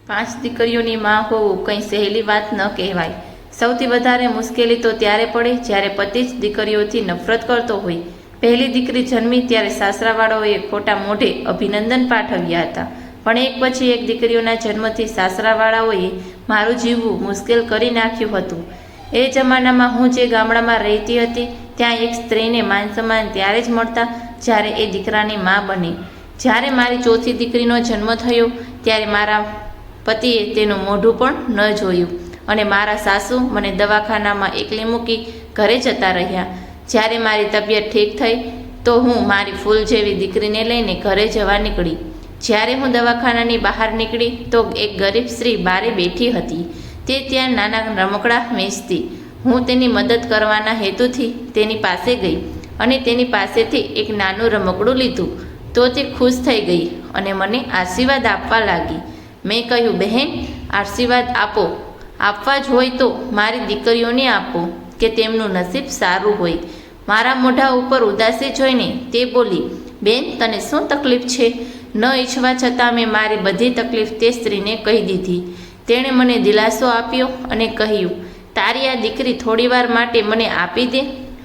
પાંચ દીકરીઓની માં હોવું કંઈ સહેલી વાત ન કહેવાય. સૌથી વધારે મુશ્કેલી તો ત્યારે પડે જ્યારે પતિ જ દીકરીઓથી નફરત કરતો હોય. પહેલી દીકરી જન્મી ત્યારે સાસરાવાળાઓએ ખોટા મોઢે અભિનંદન પાઠવ્યા હતા, પણ એક પછી એક દીકરીઓના જન્મથી સાસરાવાળાઓએ મારું જીવવું મુશ્કેલ કરી નાખ્યું હતું. એ જમાનામાં હું જે ગામડામાં રહેતી હતી ત્યાં એક સ્ત્રીને માન સન્માન ત્યારે જ મળતા જ્યારે એ દીકરાની માં બને. જ્યારે મારી ચોથી દીકરીનો જન્મ થયો ત્યારે મારા પતિએ તેનું મોઢું પણ ન જોયું અને મારા સાસુ મને દવાખાનામાં એકલી મૂકી ઘરે જતા રહ્યા. જ્યારે મારી તબિયત ઠીક થઈ તો હું મારી ફૂલ જેવી દીકરીને લઈને ઘરે જવા નીકળી. જ્યારે હું દવાખાનાની બહાર નીકળી તો એક ગરીબ સ્ત્રી બારે બેઠી હતી. તે ત્યાં નાના રમકડા વેચતી. હું તેની મદદ કરવાના હેતુથી તેની પાસે ગઈ અને તેની પાસેથી એક નાનું રમકડું લીધું તો તે ખુશ થઈ ગઈ અને મને આશીર્વાદ આપવા લાગી. મેં કહ્યું, બહેન, આશીર્વાદ આપવા જ હોય તો મારી દીકરીઓને આપો કે તેમનું નસીબ સારું હોય. મારા મોઢા ઉપર ઉદાસી જોઈને તે બોલી, બેન, તને શું તકલીફ છે? ન ઈચ્છવા છતાં મેં મારી બધી તકલીફ તે સ્ત્રીને કહી દીધી. તેણે મને દિલાસો આપ્યો અને કહ્યું, તારી આ દીકરી થોડીવાર માટે મને આપી દે.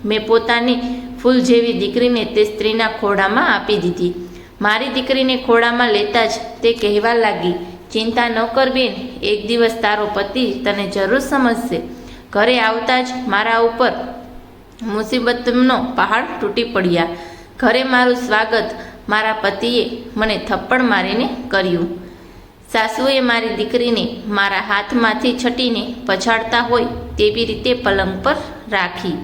મેં પોતાની ફૂલ જેવી દીકરીને તે સ્ત્રીના ખોળામાં આપી દીધી. મારી દીકરીને ખોળામાં લેતા જ તે કહેવા લાગી, ચિંતા ન કર બેન, એક દિવસ તારો પતિ તને જરૂર સમજશે. ઘરે આવતા જ મારા ઉપર મુસીબતનો પહાડ તૂટી પડ્યા. ઘરે મારું સ્વાગત મારા પતિએ મને થપ્પડ મારીને કર્યું. સાસુએ મારી દીકરીને મારા હાથમાંથી છટીને પછાડતા હોય તેવી રીતે પલંગ પર રાખી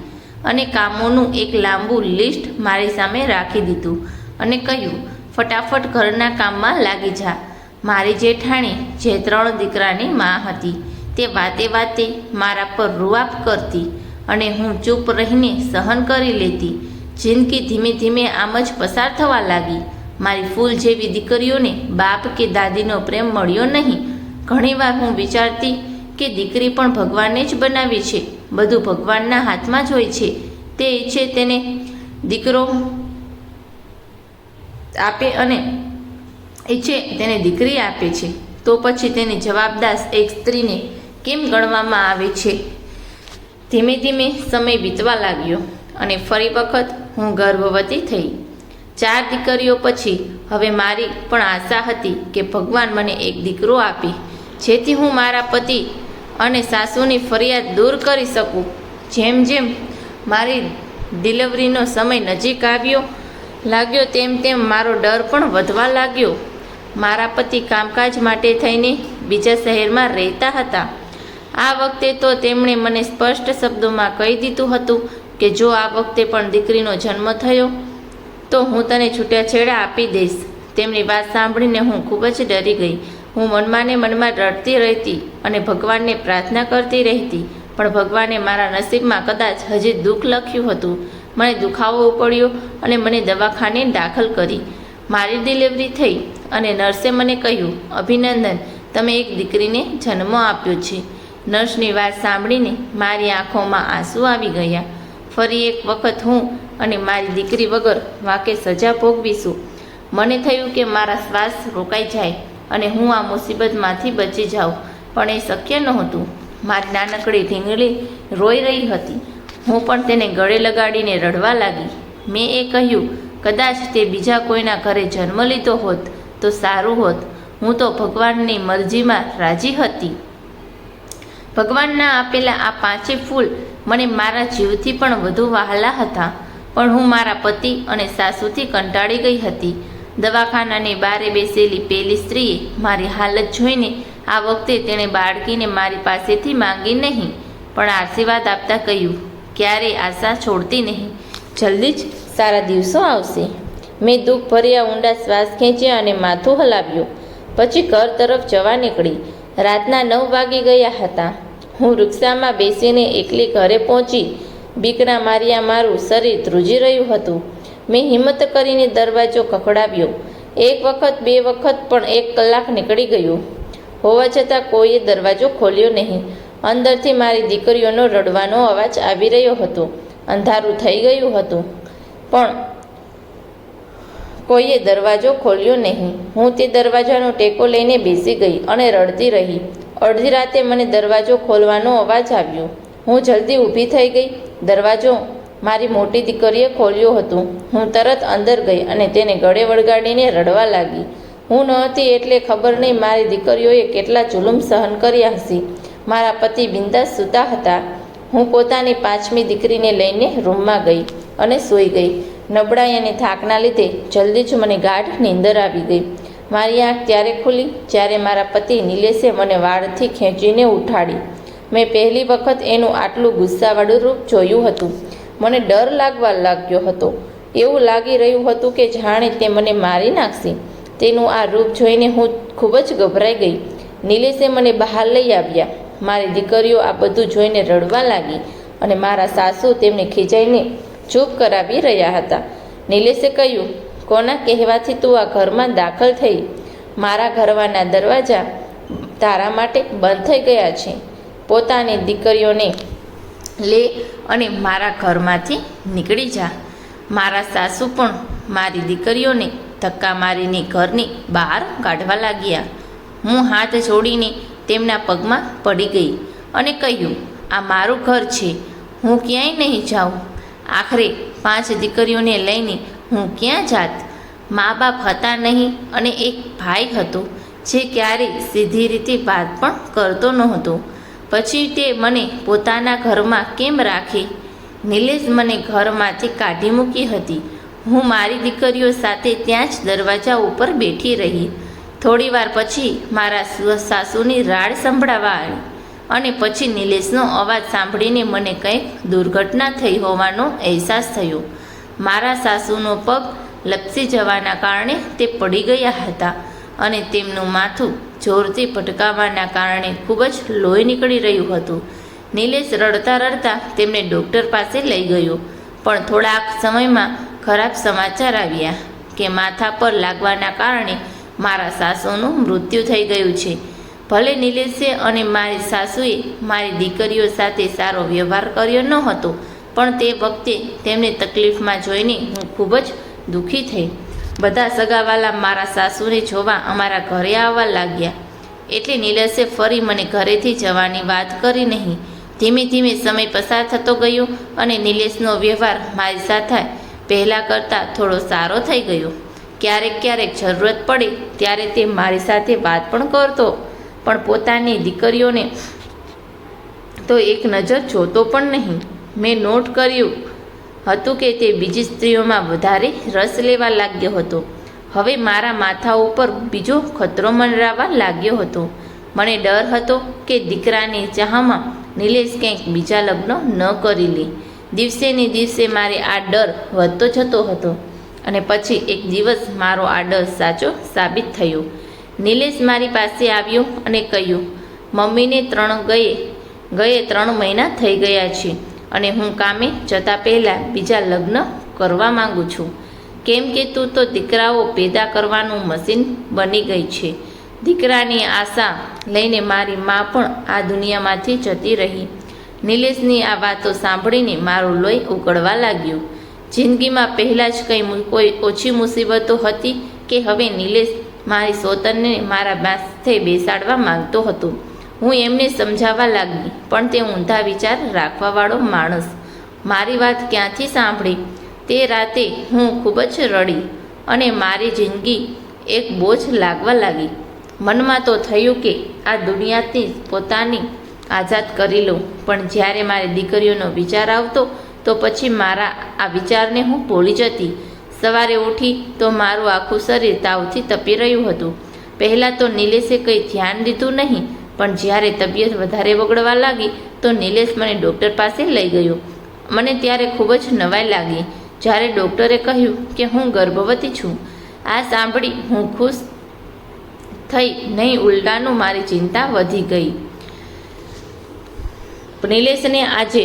અને કામોનું એક લાંબુ લિસ્ટ મારી સામે રાખી દીધું અને કહ્યું, ફટાફટ ઘરના કામમાં લાગી જા. મારી જેઠાણી, જે 3 દીકરાની માં હતી, તે વાતે વાતે મારા પર રૂઆબ કરતી અને હું ચૂપ રહીને સહન કરી લેતી. જિંદગી ધીમે ધીમે આમ જ પસાર થવા લાગી. મારી ફૂલ જેવી દીકરીઓને બાપ કે દાદીનો પ્રેમ મળ્યો નહીં. ઘણીવાર હું વિચારતી કે દીકરી પણ ભગવાને જ બનાવી છે. બધું ભગવાનના હાથમાં જ હોય છે. તે ઈચ્છે તેને દીકરો આપે અને ઈચ્છે તેને દીકરી આપે છે, તો પછી તેની જવાબદાર એક સ્ત્રીને કેમ ગણવામાં આવે છે? ધીમે ધીમે સમય વીતવા લાગ્યો અને ફરી વખત હું ગર્ભવતી થઈ. 4 દીકરીઓ પછી હવે મારી પણ આશા હતી કે ભગવાન મને એક દીકરો આપે, જેથી હું મારા પતિ અને સાસુની ફરિયાદ દૂર કરી શકું. જેમ જેમ મારી ડિલિવરીનો સમય નજીક આવ્યો લાગ્યો તેમ તેમ મારો ડર પણ વધવા લાગ્યો. મારા પતિ કામકાજ માટે થઈને બીજા શહેરમાં રહેતા હતા. આ વખતે તો તેમણે મને સ્પષ્ટ શબ્દોમાં કહી દીધું હતું કે જો આ વખતે પણ દીકરીનો જન્મ થયો તો હું તને છૂટાછેડા આપી દઈશ. તેમની વાત સાંભળીને હું ખૂબ જ ડરી ગઈ. હું મનમાં ને મનમાં રડતી રહેતી અને ભગવાનને પ્રાર્થના કરતી રહેતી, પણ ભગવાને મારા નસીબમાં કદાચ હજી દુઃખ લખ્યું હતું. મને દુખાવો પડ્યો અને મને દવાખાને દાખલ કરી. મારી ડિલિવરી થઈ અને નર્સે મને કહ્યું, અભિનંદન, તમે એક દીકરીને જન્મ આપ્યો છે. નર્સની વાત સાંભળીને મારી આંખોમાં આંસુ આવી ગયા. ફરી એક વખત હું અને મારી દીકરી વગર વાંકે સજા ભોગવીશું. મને થયું કે મારા શ્વાસ રોકાઈ જાય અને હું આ મુસીબતમાંથી બચી જાઉં, પણ એ શક્ય નહોતું. મારી નાનકડી ઢીંગલી રોઈ રહી હતી. હું પણ તેને ગળે લગાડીને રડવા લાગી. મેં એ કહ્યું, કદાચ તે બીજા કોઈના ઘરે જન્મ લીધો હોત તો સારું હોત. હું તો ભગવાનની મરજીમાં રાજી હતી. ભગવાનના આપેલા આ 5 ફૂલ મને મારા જીવથી પણ વધુ વહાલા હતા, પણ હું મારા પતિ અને સાસુથી કંટાળી ગઈ હતી. દવાખાનાની બારે બેસેલી પેલી સ્ત્રીએ મારી હાલત જોઈને આ વખતે તેણે બાળકીને મારી પાસેથી માંગી નહીં, પણ આશીર્વાદ આપતા કહ્યું, ક્યારેય આશા છોડતી નહીં, જલ્દી જ સારા દિવસો આવશે. મેં દુઃખ ભર્યા ઊંડા શ્વાસ ખેંચ્યા અને માથું હલાવ્યું. પછી ઘર તરફ જવા નીકળી. રાતના 9 વાગી ગયા હતા. હું રિક્ષામાં બેસીને એકલી ઘરે પહોંચી. બીકના માર્યા મારું શરીર ધ્રુજી રહ્યું હતું. મેં હિંમત કરીને દરવાજો ખખડાવ્યો. 1 વખત 2 વખત, પણ 1 કલાક નીકળી ગયો હોવા છતાં કોઈએ દરવાજો ખોલ્યો નહીં. અંદરથી મારી દીકરીઓનો રડવાનો અવાજ આવી રહ્યો હતો. અંધારું થઈ ગયું હતું, પણ કોઈએ દરવાજો ખોલ્યો નહીં. હું તે દરવાજાનો ટેકો લઈને બેસી ગઈ અને રડતી રહી. અડધી રાતે મને દરવાજો ખોલવાનો અવાજ આવ્યો. હું જલ્દી ઊભી થઈ ગઈ. દરવાજો મારી મોટી દીકરીએ ખોલ્યો હતો. હું તરત અંદર ગઈ અને તેને ગળે વળગાડીને રડવા લાગી. હું ન હતી એટલે ખબર નહીં મારી દીકરીઓએ કેટલા જુલુમ સહન કર્યા હશે. મારા પતિ બિંદાસ સૂતા હતા. હું પોતાની 5મી દીકરીને લઈને રૂમમાં ગઈ અને સૂઈ ગઈ. નબળાઈ અને થાકના લીધે જલ્દી જ મને ગાઢ નીંદર આવી ગઈ. મારી આંખ ત્યારે ખુલી જ્યારે મારા પતિ નિલેશે મને વાળથી ખેંચીને ઉઠાડી. મેં પહેલી વખત એનું આટલું ગુસ્સાવાળું રૂપ જોયું હતું. મને ડર લાગવા લાગ્યો હતો. એવું લાગી રહ્યું હતું કે જાણે તે મને મારી નાખશે. તેનું આ રૂપ જોઈને હું ખૂબ જ ગભરાઈ ગઈ. નિલેશે મને બહાર લઈ આવ્યા. મારી દીકરીઓ આ બધું જોઈને રડવા લાગી અને મારા સાસુ તેમને ખીજાઈને ચૂપ કરાવી રહ્યા હતા. નિલેશે કહ્યું, કોના કહેવાથી તું આ ઘરમાં દાખલ થઈ? મારા ઘરવાના દરવાજા તારા માટે બંધ થઈ ગયા છે. પોતાની દીકરીઓને લે અને મારા ઘરમાંથી નીકળી જા. મારા સાસુ પણ મારી દીકરીઓને ધક્કા મારીને ઘરની બહાર કાઢવા લાગ્યા. હું હાથ જોડીને તેમના પગમાં પડી ગઈ અને કહ્યું, આ મારું ઘર છે, હું ક્યાંય નહીં જાઉં. આખરે 5 દીકરીઓને લઈને હું ક્યાં જાત? મા બાપ હતા નહીં અને એક ભાઈ હતો જે ક્યારેય સીધી રીતે વાત પણ કરતો નહોતો. પછી તે મને પોતાના ઘરમાં કેમ રાખે? નિલેશ મને ઘરમાંથી કાઢી મૂકી હતી. હું મારી દીકરીઓ સાથે ત્યાં જ દરવાજા ઉપર બેઠી રહી. થોડી વાર પછી મારા સાસુની રાડ સંભળાવા આવી અને પછી નિલેશનો અવાજ સાંભળીને મને કંઈક દુર્ઘટના થઈ હોવાનો અહેસાસ થયો. મારા સાસુનો પગ લપસી જવાના કારણે તે પડી ગયા હતા અને તેમનું માથું જોરથી ભટકાવાના કારણે ખૂબ જ લોહી નીકળી રહ્યું હતું. નિલેશ રડતા રડતા તેમને ડૉક્ટર પાસે લઈ ગયો. પણ થોડાક સમયમાં ખરાબ સમાચાર આવ્યા કે માથા પર લાગવાના કારણે મારા સાસુનું મૃત્યુ થઈ ગયું છે. ભલે નિલેશે અને મારી સાસુએ મારી દીકરીઓ સાથે સારો વ્યવહાર કર્યો ન હતો, પણ તે વખતે તેમને તકલીફમાં જોઈને હું ખૂબ જ દુઃખી થઈ. બધા સગાવાલા મારા સાસુને જોવા અમારા ઘરે આવવા લાગ્યા. એટલે નિલેશે ફરી મને ઘરેથી જવાની વાત કરી નહીં. ધીમે ધીમે સમય પસાર થતો ગયો અને નિલેશનો વ્યવહાર મારી સાથે પહેલાં કરતાં થોડો સારો થઈ ગયો. ક્યારેક ક્યારેક જરૂરત પડે ત્યારે તે મારી સાથે વાત પણ કરતો, પણ પોતાની દીકરીઓને તો એક નજર જોતો પણ નહીં. મેં નોટ કર્યું હતું કે તે બીજી સ્ત્રીઓમાં વધારે રસ લેવા લાગ્યો હતો. હવે મારા માથા ઉપર બીજો ખતરો મંડરાવા લાગ્યો હતો. મને ડર હતો કે દીકરાની ચાહમાં નિલેશ કંઈક બીજા લગ્ન ન કરી લે. દિવસે ને દિવસે મારે આ ડર વધતો જતો હતો અને પછી એક દિવસ મારો આ ડર સાચો સાબિત થયો. નિલેશ મારી પાસે આવ્યો અને કહ્યું, મમ્મીને 3 મહિના થઈ ગયા છે અને હું કામે જતાં પહેલાં બીજા લગ્ન કરવા માંગુ છું. કેમ કે તું તો દીકરાઓ પેદા કરવાનું મશીન બની ગઈ છે. દીકરાની આશા લઈને મારી મા પણ આ દુનિયામાંથી જતી રહી. નિલેશની આ વાતો સાંભળીને મારું લોહી ઉકળવા લાગ્યું. જિંદગીમાં પહેલાં જ કોઈ ઓછી મુસીબતો હતી કે હવે નિલેશ મારી સોતરને મારા માથે બેસાડવા માંગતો હતો. હું એમને સમજાવવા લાગી, પણ તે ઊંધા વિચાર રાખવાવાળો માણસ મારી વાત ક્યાંથી સાંભળે? તે રાતે હું ખૂબ જ રડી અને મારી જિંદગી એક બોજ લાગવા લાગી. મનમાં તો થયું કે આ દુનિયાથી પોતાની આઝાદ કરી લઉં, પણ જ્યારે મારી દીકરીઓનો વિચાર આવતો તો પછી મારા આ વિચારને હું ભૂલી જતી. સવારે ઉઠી તો મારું આખું શરીર તાવથી તપી રહ્યું હતું. પહેલાં તો નિલેશે કંઈ ધ્યાન દીધું નહીં, પણ જ્યારે તબિયત વધારે બગડવા લાગી તો નિલેશ મને ડૉક્ટર પાસે લઈ ગયો. મને ત્યારે ખૂબ જ નવાઈ લાગી જ્યારે ડૉક્ટરે કહ્યું કે હું ગર્ભવતી છું. આ સાંભળી હું ખુશ થઈ નહીં, ઉલટાનું મારી ચિંતા વધી ગઈ. નિલેશને આજે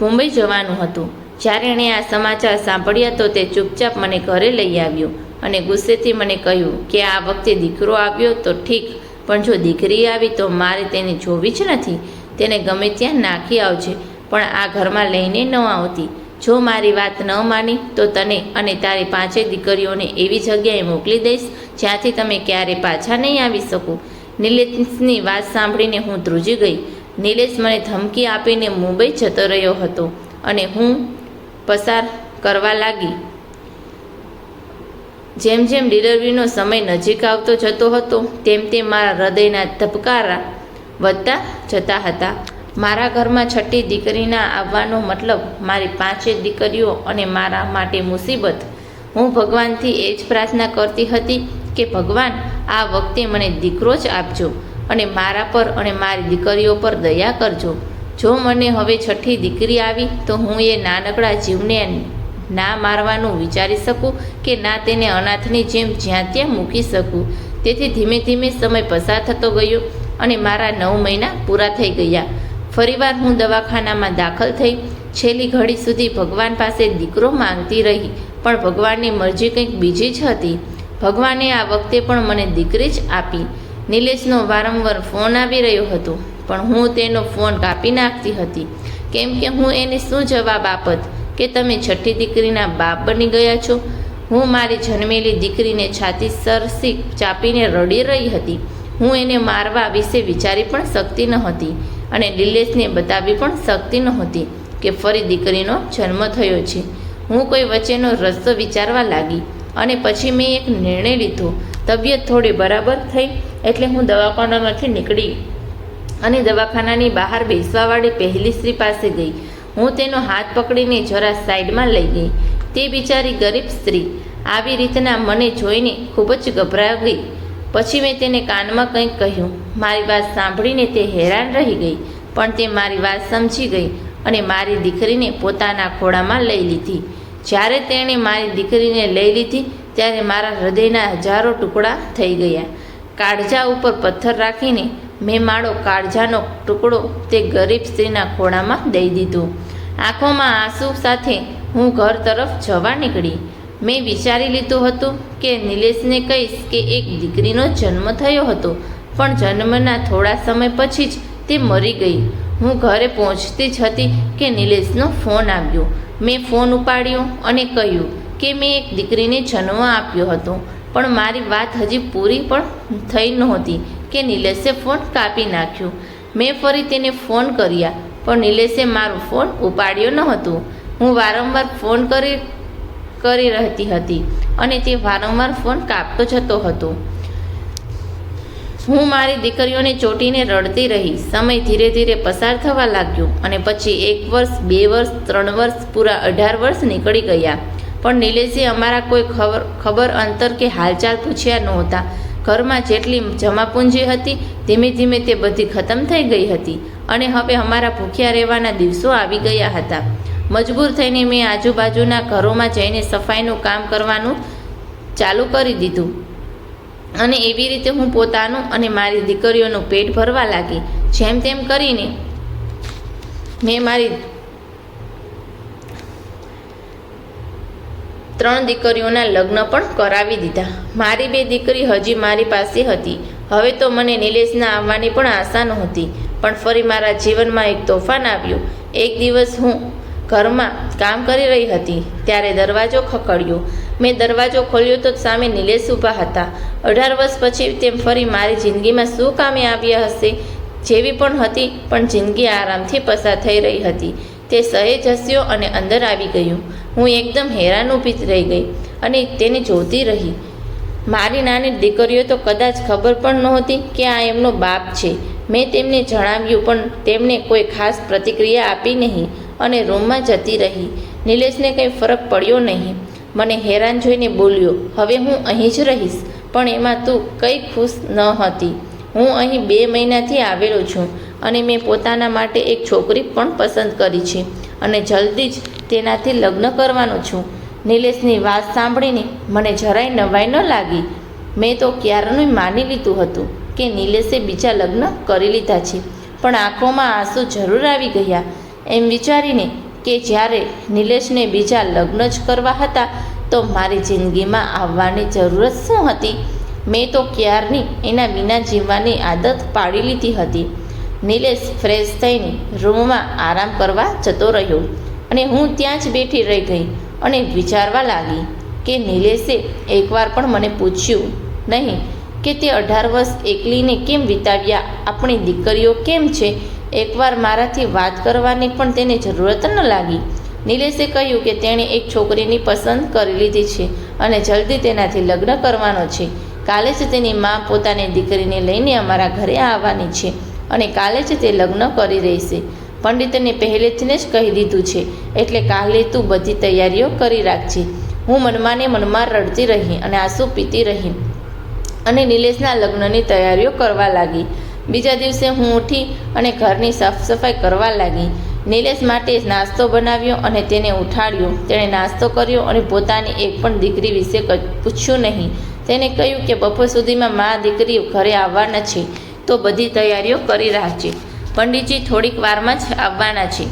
મુંબઈ જવાનું હતું. જ્યારે એણે આ સમાચાર સાંભળ્યા તો તે ચૂપચાપ મને ઘરે લઈ આવ્યો અને ગુસ્સેથી મને કહ્યું કે આ વખતે દીકરો આવ્યો તો ઠીક, પણ જો દીકરી આવી તો મારે તેને જોવી જ નથી. તેને ગમે ત્યાં નાખી આવજે, પણ આ ઘરમાં લઈને ન આવતી. જો મારી વાત ન માની તો તને અને તારી 5 દીકરીઓને એવી જગ્યાએ મોકલી દઈશ જ્યાંથી તમે ક્યારે પાછા નહીં આવી શકો. નિલેશની વાત સાંભળીને હું ધ્રુજી ગઈ. નિલેશ મને ધમકી આપીને મુંબઈ જતો રહ્યો હતો અને હું પસાર કરવા લાગી. જેમ જેમ ડિલિવરીનો સમય નજીક આવતો જતો હતો તેમ તેમ મારા હૃદયના ધબકારા વધતા જતા હતા. મારા ઘરમાં છઠ્ઠી દીકરીના આવવાનો મતલબ મારી 5 દીકરીઓ અને મારા માટે મુસીબત. હું ભગવાનથી એ જ પ્રાર્થના કરતી હતી કે ભગવાન આ વખતે મને દીકરો જ આપજો અને મારા પર અને મારી દીકરીઓ પર દયા કરજો. જો મને હવે છઠ્ઠી દીકરી આવી તો હું એ નાનકડા જીવને ના મારવાનું વિચારી શકું કે ના તેને અનાથની જેમ જ્યાં ત્યાં મૂકી શકું. તેથી ધીમે ધીમે સમય પસાર થતો ગયો અને મારા 9 મહિના પૂરા થઈ ગયા. ફરીવાર હું દવાખાનામાં દાખલ થઈ. છેલ્લી ઘડી સુધી ભગવાન પાસે દીકરો માંગતી રહી પણ ભગવાનની મરજી કંઈક બીજી જ હતી. ભગવાને આ વખતે પણ મને દીકરી જ આપી. નિલેશનો વારંવાર ફોન આવી રહ્યો હતો પણ હું તેનો ફોન કાપી નાખતી હતી કેમ કે હું એને શું જવાબ આપત કે તમે છઠ્ઠી દીકરીના બાપ બની ગયા છો. હું મારી જન્મેલી દીકરીને છાતી સરસી ચાપીને રડી રહી હતી. હું એને મારવા વિશે વિચારી પણ શકતી નહોતી અને નિલેશને બતાવી પણ શકતી નહોતી કે ફરી દીકરીનો જન્મ થયો છે. હું કોઈ વચ્ચેનો રસ્તો વિચારવા લાગી અને પછી મેં એક નિર્ણય લીધો. તબિયત થોડી બરાબર થઈ એટલે હું દવાખાનામાંથી નીકળી અને દવાખાનાની બહાર બેસવાવાળી પહેલી સ્ત્રી પાસે ગઈ. હું તેનો હાથ પકડીને જરા સાઈડમાં લઈ ગઈ. તે બિચારી ગરીબ સ્ત્રી આવી રીતના મને જોઈને ખૂબ જ ગભરાઈ ગઈ. પછી મેં તેને કાનમાં કંઈક કહ્યું. મારી વાત સાંભળીને તે હેરાન રહી ગઈ પણ તે મારી વાત સમજી ગઈ અને મારી દીકરીને પોતાના ખોળામાં લઈ લીધી. જ્યારે તેણે મારી દીકરીને લઈ લીધી ત્યારે મારા હૃદયના હજારો ટુકડા થઈ ગયા. કાળજા ઉપર પથ્થર રાખીને મેં મારો કાળજાનો ટુકડો તે ગરીબ સ્ત્રીના ખોળામાં દઈ દીધો. આંખોમાં આંસુ સાથે હું ઘર તરફ જવા નીકળી. મેં વિચારી લીધું હતું કે નિલેશને કહીશ કે એક દીકરીનો જન્મ થયો હતો પણ જન્મના થોડા સમય પછી જ તે મરી ગઈ. હું ઘરે પહોંચતી જ હતી કે નિલેશનો ફોન આવ્યો. મેં ફોન ઉપાડ્યો અને કહ્યું કે મેં એક દીકરીને જન્મ આપ્યો હતો પણ મારી વાત હજી પૂરી પણ થઈ નહોતી કે નિલેશે ફોન કાપી નાખ્યો. મેં ફરી તેને ફોન કર્યા પણ નિલેશે મારો ફોન ઉપાડ્યો ન હતો. હું વારંવાર ફોન કરી રહેતી હતી અને તે વારંવાર ફોન કાપતો જતો હતો. હું મારી દીકરીઓને ચોંટીને રડતી રહી. સમય ધીરે ધીરે પસાર થવા લાગ્યો અને પછી 1 વર્ષ, 2 વર્ષ, 3 વર્ષ, પૂરા 18 વર્ષ નીકળી ગયા પણ નિલેશે અમારા કોઈ ખબર અંતર કે હાલચાલ પૂછ્યા નહોતા. ઘરમાં જેટલી જમાપૂંજી હતી ધીમે ધીમે તે બધી ખતમ થઈ ગઈ હતી અને હવે અમારા ભૂખ્યા રહેવાના દિવસો આવી ગયા હતા. મજબૂર થઈને મેં આજુબાજુના ઘરોમાં જઈને સફાઈનું કામ કરવાનું ચાલુ કરી દીધું અને એવી રીતે હું પોતાનું અને મારી દીકરીઓનું પેટ ભરવા લાગી. જેમ તેમ કરીને મેં મારી 3 દીકરીઓના લગ્ન પણ કરાવી દીધા. મારી 2 દીકરી હજી મારી પાસે હતી. હવે તો મને નિલેશના આવવાની પણ આશા નહોતી પણ ફરી મારા જીવનમાં એક તોફાન આવ્યું. એક દિવસ હું ઘરમાં કામ કરી રહી હતી ત્યારે દરવાજો ખખડ્યો. મેં દરવાજો ખોલ્યો તો સામે નિલેશ ઊભા હતા. 18 વર્ષ પછી તેમ ફરી મારી જિંદગીમાં શું કામે આવ્યા હશે? જેવી પણ હતી પણ જિંદગી આરામથી પસાર થઈ રહી હતી. તે સહેજ હસ્યો અને અંદર આવી ગયું. હું એકદમ હેરાન ઊભી રહી ગઈ અને તેને જોતી રહી. મારી નાની દીકરીઓ તો કદાચ ખબર પણ નહોતી કે આ એમનો બાપ છે. મેં તેમને જણાવ્યું પણ તેમણે કોઈ ખાસ પ્રતિક્રિયા આપી નહીં અને રૂમમાં જતી રહી. નિલેશને કંઈ ફરક પડ્યો નહીં. મને હેરાન જોઈને બોલ્યો, હવે હું અહીં જ રહીશ પણ એમાં તું કંઈ ખુશ ન હતી. હું અહીં 2 મહિનાથી આવેલો છું અને મેં પોતાના માટે એક છોકરી પણ પસંદ કરી છે અને જલ્દી જ તેનાથી લગ્ન કરવાનો છું. નિલેશની વાત સાંભળીને મને જરાય નવાઈ ન લાગી. મેં તો ક્યારનું માની લીધું હતું કે નિલેશે બીજા લગ્ન કરી લીધા છે પણ આંખોમાં આંસુ જરૂર આવી ગયા એમ વિચારીને કે જ્યારે નિલેશને બીજા લગ્ન જ કરવા હતા તો મારી જિંદગીમાં આવવાની જરૂરત શું હતી? મેં તો ક્યારની એના વિના જીવવાની આદત પાડી લીધી હતી. નિલેશ ફ્રેશ થઈને રૂમમાં આરામ કરવા જતો રહ્યો. અને હું ત્યાં જ બેઠી રહી ગઈ અને વિચારવા લાગી કે નિલેશે એકવાર પણ મને પૂછ્યું નહીં કે તે 18 વર્ષ એકલીને કેમ વિતાવ્યા, આપણી દીકરીઓ કેમ છે. એકવાર મારાથી વાત કરવાની પણ તેને જરૂરત ન લાગી. નિલેશે કહ્યું કે તેણે એક છોકરીની પસંદ કરી લીધી છે અને જલ્દી તેનાથી લગ્ન કરવાનો છે. કાલે જ તેની મા પોતાની દીકરીને લઈને અમારા ઘરે આવવાની છે અને કાલે જ તે લગ્ન કરી રહેશે. પંડિતને પહેલેથી જ કહી દીધું છે, એટલે કાલે તું બધી તૈયારીઓ કરી રાખજે. હું મનમાં ને મનમાં રડતી રહી અને આંસુ પીતી રહી અને નિલેશના લગ્નની તૈયારીઓ કરવા લાગી. બીજા દિવસે હું ઉઠી અને ઘરની સાફ સફાઈ કરવા લાગી. નિલેશ માટે નાસ્તો બનાવ્યો અને તેને ઉઠાડ્યો. તેણે નાસ્તો કર્યો અને પોતાની એક પણ દીકરી વિશે પૂછ્યું નહીં. તેને કહ્યું કે બપોર સુધીમાં મા દીકરી ઘરે આવવાના છે, તો બધી તૈયારીઓ કરી રાખજે. પંડિતજી થોડીક વારમાં જ આવવાના છે.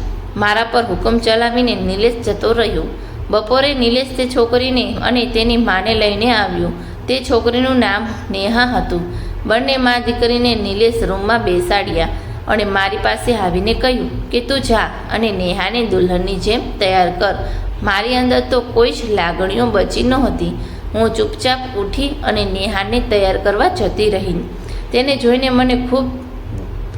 મારા પર હુકમ ચલાવીને નિલેશ જતો રહ્યો. બપોરે નિલેશ તે છોકરીને અને તેની માને લઈને આવ્યો. તે છોકરીનું નામ નેહા હતું. બંને મા દીકરીને નિલેશ રૂમમાં બેસાડ્યા અને મારી પાસે આવીને કહ્યું કે તું જા અને નેહાને દુલ્હનની જેમ તૈયાર કર. મારી અંદર તો કોઈ જ લાગણીઓ બચી નહોતી. હું ચૂપચાપ ઉઠી અને નેહાને તૈયાર કરવા જતી રહી. તેને જોઈને મને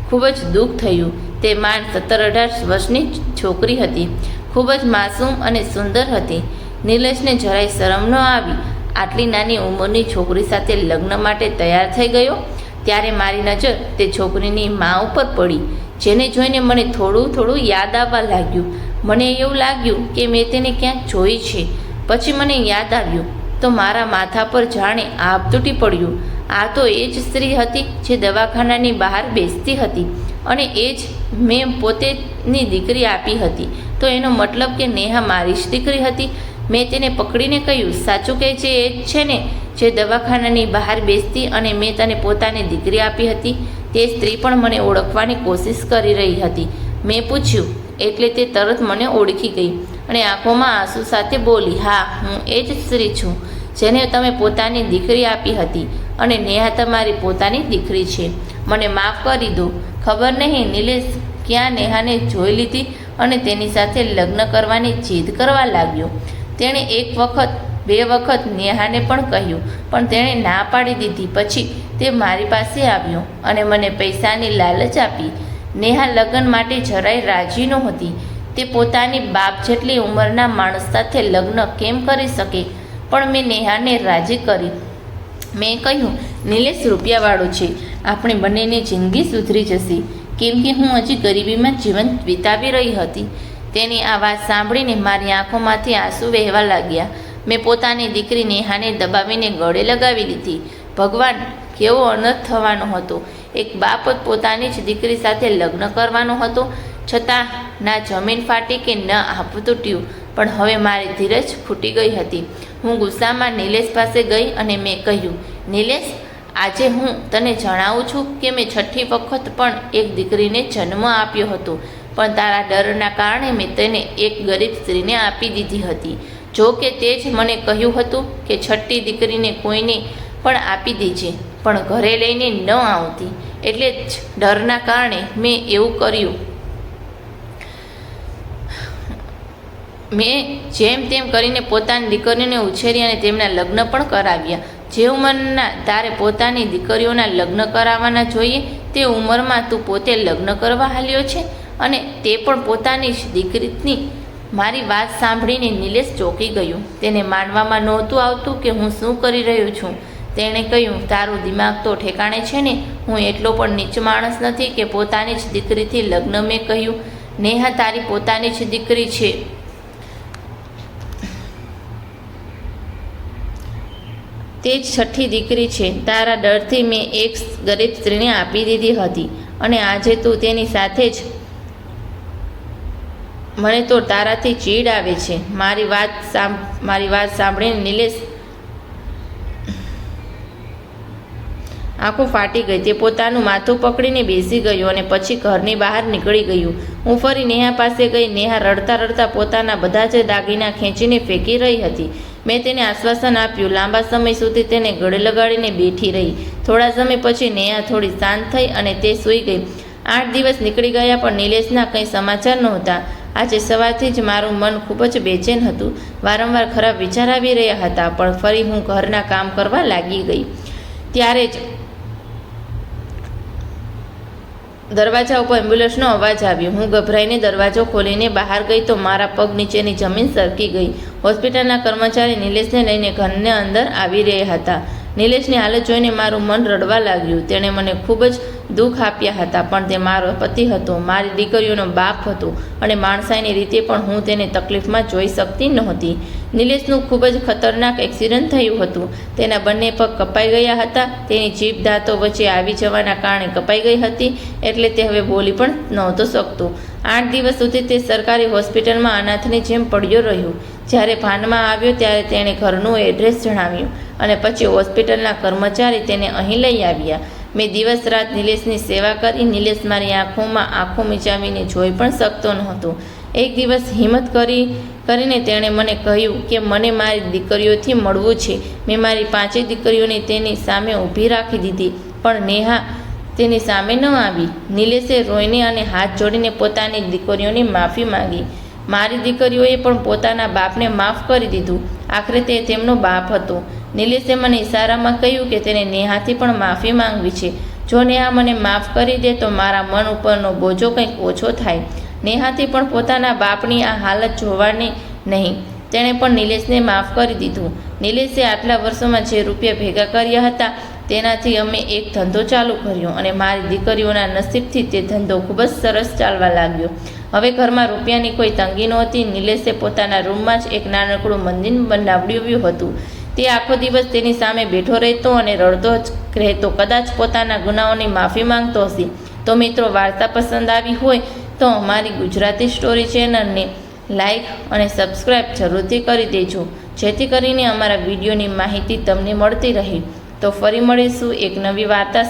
ખૂબ જ દુઃખ થયું. તે માંડ 17-18 વર્ષની છોકરી હતી. ખૂબ જ માસૂમ અને સુંદર હતી. નિલેશને જરાય શરમ ન આવી. આટલી નાની ઉંમરની છોકરી સાથે લગ્ન માટે તૈયાર થઈ ગયો. ત્યારે મારી નજર તે છોકરીની મા ઉપર પડી, જેને જોઈને મને થોડું યાદ આવવા લાગ્યું. મને એવું લાગ્યું કે મેં તેને ક્યાંક જોઈ છે. પછી મને યાદ આવ્યું તો મારા માથા પર જાણે આભ તૂટી પડ્યું. આ તો એ જ સ્ત્રી હતી જે દવાખાનાની બહાર બેસતી હતી અને એ જ મેં પોતેની દીકરી આપી હતી. તો એનો મતલબ કે નેહા મારી જ દીકરી હતી. મેં તેને પકડીને કહ્યું, સાચું કહે છે એ જ છે ને જે દવાખાનાની બહાર બેસતી અને મેં તને પોતાની દીકરી આપી હતી? તે સ્ત્રી પણ મને ઓળખવાની કોશિશ કરી રહી હતી. મેં પૂછ્યું એટલે તે તરત મને ઓળખી ગઈ અને આંખોમાં આંસુ સાથે બોલી, હા, હું એ જ સ્ત્રી છું જેને તમે પોતાની દીકરી આપી હતી અને નેહા તમારી પોતાની દીકરી છે. મને માફ કરી દો. ખબર નહીં નિલેશ ક્યાં નેહાને જોઈ લીધી અને તેની સાથે લગ્ન કરવાની જીદ કરવા લાગ્યો. તેણે એક વખત 2 વખત નેહાને પણ કહ્યું, પણ તેણે ના પાડી દીધી. પછી તે મારી પાસે આવ્યો અને મને પૈસાની લાલચ આપી. નેહા લગ્ન માટે જરાય રાજી નહોતી. તે પોતાની બાપ જેટલી ઉંમરના માણસ સાથે લગ્ન કેમ કરી શકે? પણ મેં નેહાને રાજી કરી. મેં કહ્યું, નિલેશ રૂપિયાવાળો છે, આપણી બંનેની જિંદગી સુધરી જશે. કેમ કે હું હજી ગરીબીમાં જીવન વિતાવી રહી હતી. તેની આ વાત સાંભળીને મારી આંખોમાંથી આંસુ વહેવા લાગ્યા. મેં પોતાની દીકરી નેહાને દબાવીને ગળે લગાવી લીધી. ભગવાન, કેવો અનર્થ થવાનો હતો! એક બાપ પોતાની જ દીકરી સાથે લગ્ન કરવાનો હતો, છતાં ના જમીન ફાટી કે ન આપ તૂટ્યું. પણ હવે મારી ધીરજ ખૂટી ગઈ હતી. હું ગુસ્સામાં નિલેશ પાસે ગઈ અને મેં કહ્યું, નિલેશ, આજે હું તને જણાવું છું કે મેં 6ઠ્ઠી વખત પણ એક દીકરીને જન્મ આપ્યો હતો, પણ તારા ડરના કારણે મેં તેને એક ગરીબ સ્ત્રીને આપી દીધી હતી. જો કે તે જ મને કહ્યું હતું કે 6ઠ્ઠી દીકરીને કોઈને પણ આપી દેજે, પણ ઘરે લઈને ન આવતી. એટલે જ ડરના કારણે મેં એવું કર્યું. મેં જેમ તેમ કરીને પોતાની દીકરીઓને ઉછેરી અને તેમના લગ્ન પણ કરાવ્યા. જે ઉંમરના તારે પોતાની દીકરીઓના લગ્ન કરાવવાના જોઈએ તે ઉંમરમાં તું પોતે લગ્ન કરવા હાલ્યો છે, અને તે પણ પોતાની જ દીકરીની. મારી વાત સાંભળીને નિલેશ ચોંકી ગયું. તેને માનવામાં નહોતું આવતું કે હું શું કરી રહ્યો છું. તેણે કહ્યું, તારું દિમાગ તો ઠેકાણે છે ને? હું એટલો પણ નીચ માણસ નથી કે પોતાની જ દીકરીથી લગ્ન. મેં કહ્યું, નેહા તારી પોતાની જ દીકરી છે. તે જ 6ઠ્ઠી દીકરી છે. તારા ડરથી મેં એક ગરીબ સ્ત્રીને આપી દીધી હતી અને આજે તું તેની સાથે જ. મને તો તારાથી ચીડ આવે છે. મારી વાત સાંભળીને નિલેશ આંખો ફાટી ગઈ. તે પોતાનું માથું પકડીને બેસી ગયો અને પછી ઘરની બહાર નીકળી ગયું. હું ફરી નેહા પાસે ગઈ. નેહા રડતા રડતા પોતાના બધા જ દાગીના ખેંચીને ફેંકી રહી હતી. મેં તેને આશ્વાસન આપ્યું. લાંબા સમય સુધી તેને ગળે લગાડીને બેઠી રહી. થોડા સમય પછી નેહા થોડી શાંત થઈ અને તે સૂઈ ગઈ. 8 દિવસ નીકળી ગયા પણ નિલેશના કંઈ સમાચાર નહોતા. આજે સવારથી જ મારું મન ખૂબ જ બેચેન હતું. વારંવાર ખરાબ વિચાર આવી રહ્યા હતા, પણ ફરી હું ઘરના કામ કરવા લાગી ગઈ. ત્યારે જ દરવાજા ઉપર એમ્બ્યુલન્સનો અવાજ આવ્યો. હું ગભરાઈને દરવાજો ખોલીને બહાર ગઈ તો મારા પગ નીચેની જમીન સરકી ગઈ. હોસ્પિટલના કર્મચારી નિલેશને લઈને ઘરની અંદર આવી રહ્યા હતા. નિલેશની હાલત જોઈને મારું મન રડવા લાગ્યું. તેણે મને ખૂબ જ દુઃખ આપ્યા હતા, પણ તે મારો પતિ હતો, મારી દીકરીઓનો બાપ હતો અને માણસાઈની રીતે પણ હું તેને તકલીફમાં જોઈ શકતી નહોતી. નિલેશનું ખૂબ જ ખતરનાક એક્સિડન્ટ થયું હતું. તેના બંને પગ કપાઈ ગયા હતા. તેની જીભ દાંતો વચ્ચે આવી જવાના કારણે કપાઈ ગઈ હતી, એટલે તે હવે બોલી પણ નહોતો શકતો. 8 દિવસ સુધી તે સરકારી હોસ્પિટલમાં અનાથની જેમ પડ્યો રહ્યો. જ્યારે ભાનમાં આવ્યો ત્યારે તેણે ઘરનું એડ્રેસ જણાવ્યું અને પછી હોસ્પિટલના કર્મચારી તેને અહીં લઈ આવ્યા. મેં દિવસ રાત નિલેશની સેવા કરી. નિલેશ મારી આંખોમાં આંખો મીચાવીને જોઈ પણ શકતો નહોતો. એક દિવસ હિંમત કરીને તેણે મને કહ્યું કે મને મારી દીકરીઓથી મળવું છે. મેં મારી 5 દીકરીઓને તેની સામે ઊભી રાખી દીધી, પણ નેહા તેની સામે ન આવી. નિલેશે રોઈને અને હાથ જોડીને પોતાની દીકરીઓની માફી માંગી. મારી દીકરીઓએ પણ પોતાના બાપને માફ કરી દીધું. આખરે તે તેમનો બાપ હતો. નિલેશે મને ઇશારામાં કહ્યું કે તેને નેહાથી પણ માફી માંગવી છે. જો નેહા મને માફ કરી દે તો મારા મન ઉપરનો બોજો કંઈક ઓછો થાય. નેહાથી પણ પોતાના બાપની આ હાલત જોવાની નહીં. તેણે પણ નિલેશને માફ કરી દીધું. નિલેશે આટલા વર્ષોમાં જે રૂપિયા ભેગા કર્યા હતા તેનાથી અમે એક ધંધો ચાલુ કર્યો અને મારી દીકરીઓના નસીબથી તે ધંધો ખૂબ જ સરસ ચાલવા લાગ્યો. હવે ઘરમાં રૂપિયાની કોઈ તંગી નહોતી. નિલેશે પોતાના રૂમમાં જ એક નાનકડું મંદિર બનાવ્યું હતું. તે આખો દિવસ તેની સામે બેઠો રહેતો અને રડતો જ રહેતો. કદાચ પોતાના ગુનાઓની માફી માંગતો હશે. તો મિત્રો, વાર્તા પસંદ આવી હોય તો અમારી ગુજરાતી સ્ટોરી ચેનલને લાઈક અને સબસ્ક્રાઈબ જરૂરથી કરી દેજો, જેથી કરીને અમારા વિડીયોની માહિતી તમને મળતી રહે. તો ફરી મળીશું એક નવી વાર્તા.